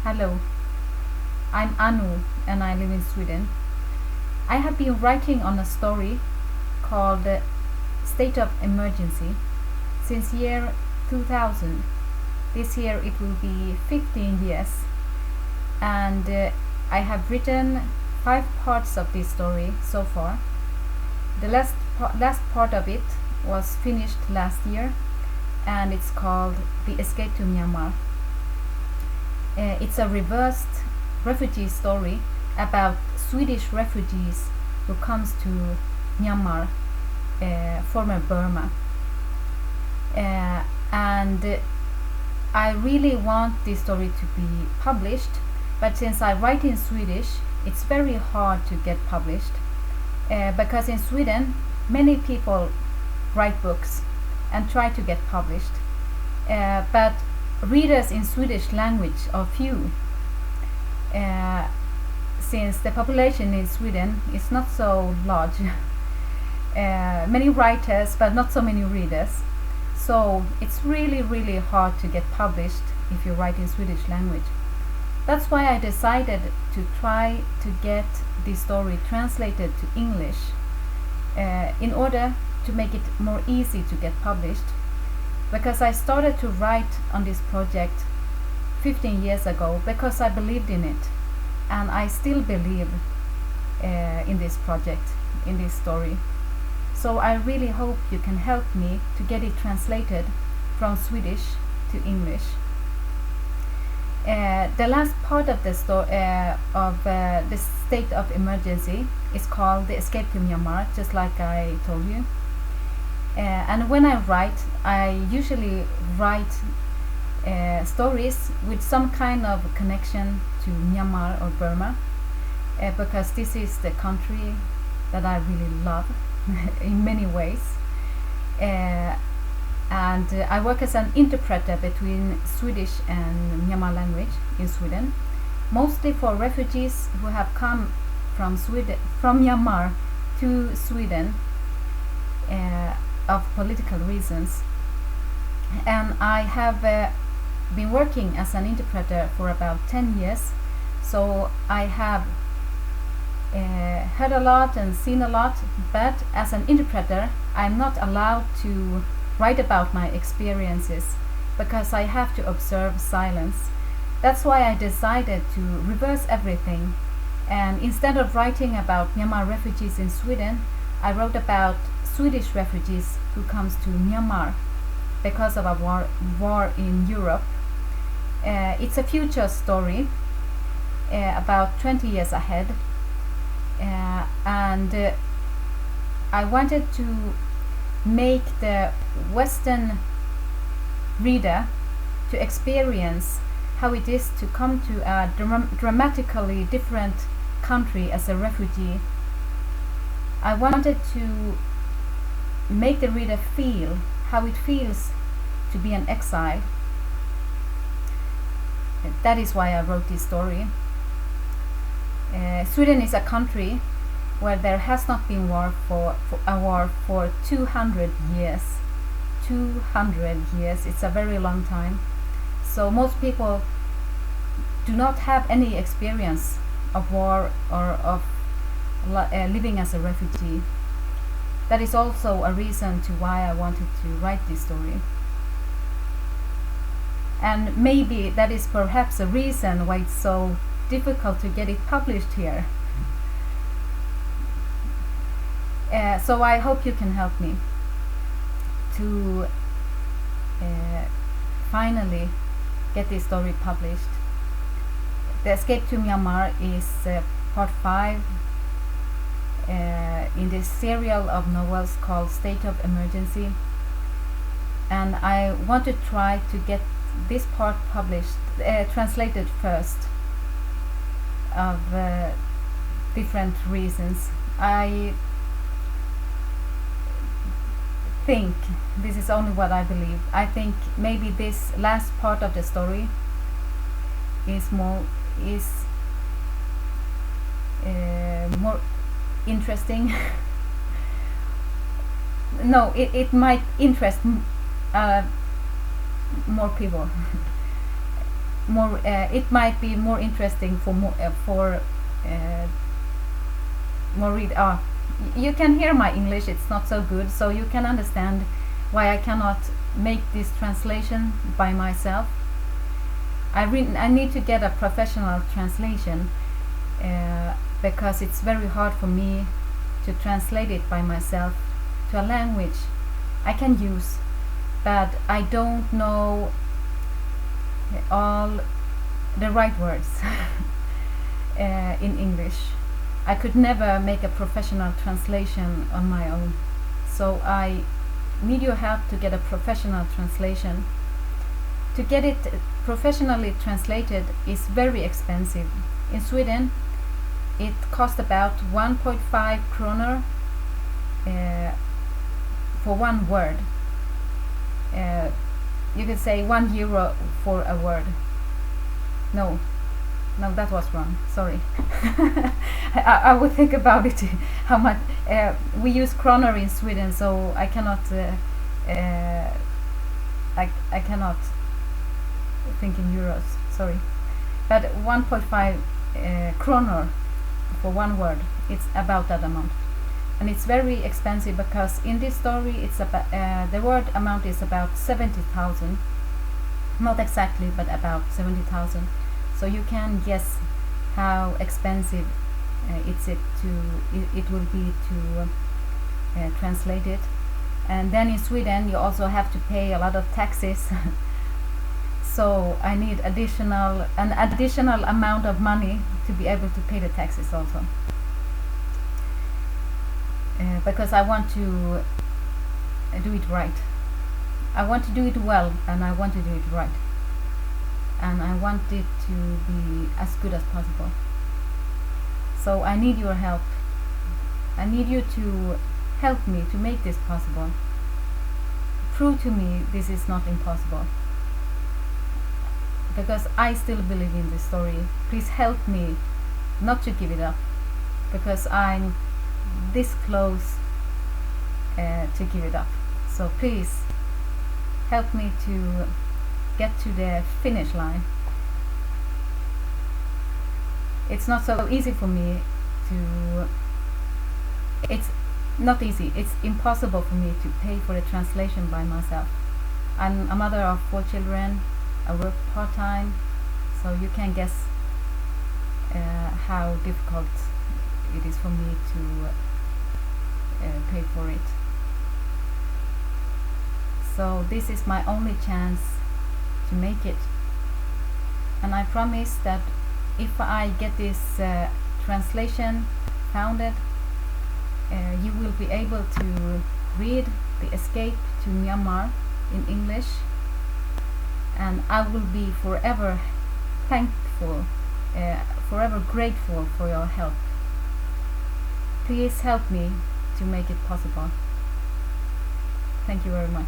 Hello, I'm Anu and I live in Sweden. I have been writing on a story called State of Emergency since year 2000. This year it will be 15 years, and I have written 5 parts of this story so far. The last part of it was finished last year, and it's called The Escape to Myanmar. It's a reversed refugee story about Swedish refugees who comes to Myanmar, former Burma. And I really want this story to be published, but since I write in Swedish, it's very hard to get published, because in Sweden many people write books and try to get published, but readers in Swedish language are few, since the population in Sweden is not so large. Many writers but not so many readers, so it's really hard to get published if you write in Swedish language. That's why I decided to try to get this story translated to English, in order to make it more easy to get published, because I started to write on this project 15 years ago because I believed in it, and I still believe in this project, in this story. So I really hope you can help me to get it translated from Swedish to English. The last part of the the state of emergency is called The Escape to Myanmar, just like I told you. And when I write, I usually write stories with some kind of connection to Myanmar or Burma, because this is the country that I really love in many ways. And I work as an interpreter between Swedish and Myanmar language in Sweden, mostly for refugees who have come from Myanmar to Sweden of political reasons. And I have been working as an interpreter for about 10 years, so I have heard a lot and seen a lot, but as an interpreter I'm not allowed to write about my experiences because I have to observe silence. That's why I decided to reverse everything, and instead of writing about Myanmar refugees in Sweden, I wrote about Swedish refugees who comes to Myanmar because of a war in Europe. It's a future story, about 20 years ahead, and I wanted to make the Western reader to experience how it is to come to a dramatically different country as a refugee. I wanted to make the reader feel how it feels to be an exile. That is why I wrote this story. Sweden is a country where there has not been a war for 200 years. 200 years, it's a very long time. So most people do not have any experience of war or of living as a refugee. That is also a reason to why I wanted to write this story. And maybe that is perhaps a reason why it's so difficult to get it published here. So I hope you can help me to finally get this story published. The Escape to Myanmar is part 5 in this serial of novels called State of Emergency, and I want to try to get this part published, translated first, of different reasons. I think, this is only what I believe, I think maybe this last part of the story is more interesting. No, it might interest more people. more. It might be more interesting for more more read. You can hear my English. It's not so good, so you can understand why I cannot make this translation by myself. I need to get a professional translation because it's very hard for me to translate it by myself to a language I can use, but I don't know all the right words in English. I could never make a professional translation on my own, so I need your help to get a professional translation. To get it professionally translated is very expensive. In Sweden it costs about 1.5 kroner for one word. You could say €1 for a word. No, that was wrong, sorry. I would think about it. How much we use kroner in Sweden, so I cannot I cannot think in euros, sorry. But 1.5 kroner for one word, it's about that amount. And it's very expensive because in this story it's about the word amount is about 70,000, not exactly, but about 70,000. So you can guess how expensive it will be to translate it. And then in Sweden you also have to pay a lot of taxes. So I need an additional amount of money to be able to pay the taxes also. Because I want to do it right. I want to do it well, and I want to do it right. And I want it to be as good as possible. So I need your help. I need you to help me to make this possible. Prove to me this is not impossible. Because I still believe in this story. Please help me not to give it up. Because I'm this close to give it up. So please help me to get to the finish line. It's not so easy for me to... It's not easy, it's impossible for me to pay for the translation by myself. I'm a mother of 4 children, I work part-time, so you can guess how difficult it is for me to pay for it. So this is my only chance to make it, and I promise that if I get this translation founded, you will be able to read The Escape to Myanmar in English, and I will be forever thankful, forever grateful for your help. Please help me to make it possible. Thank you very much.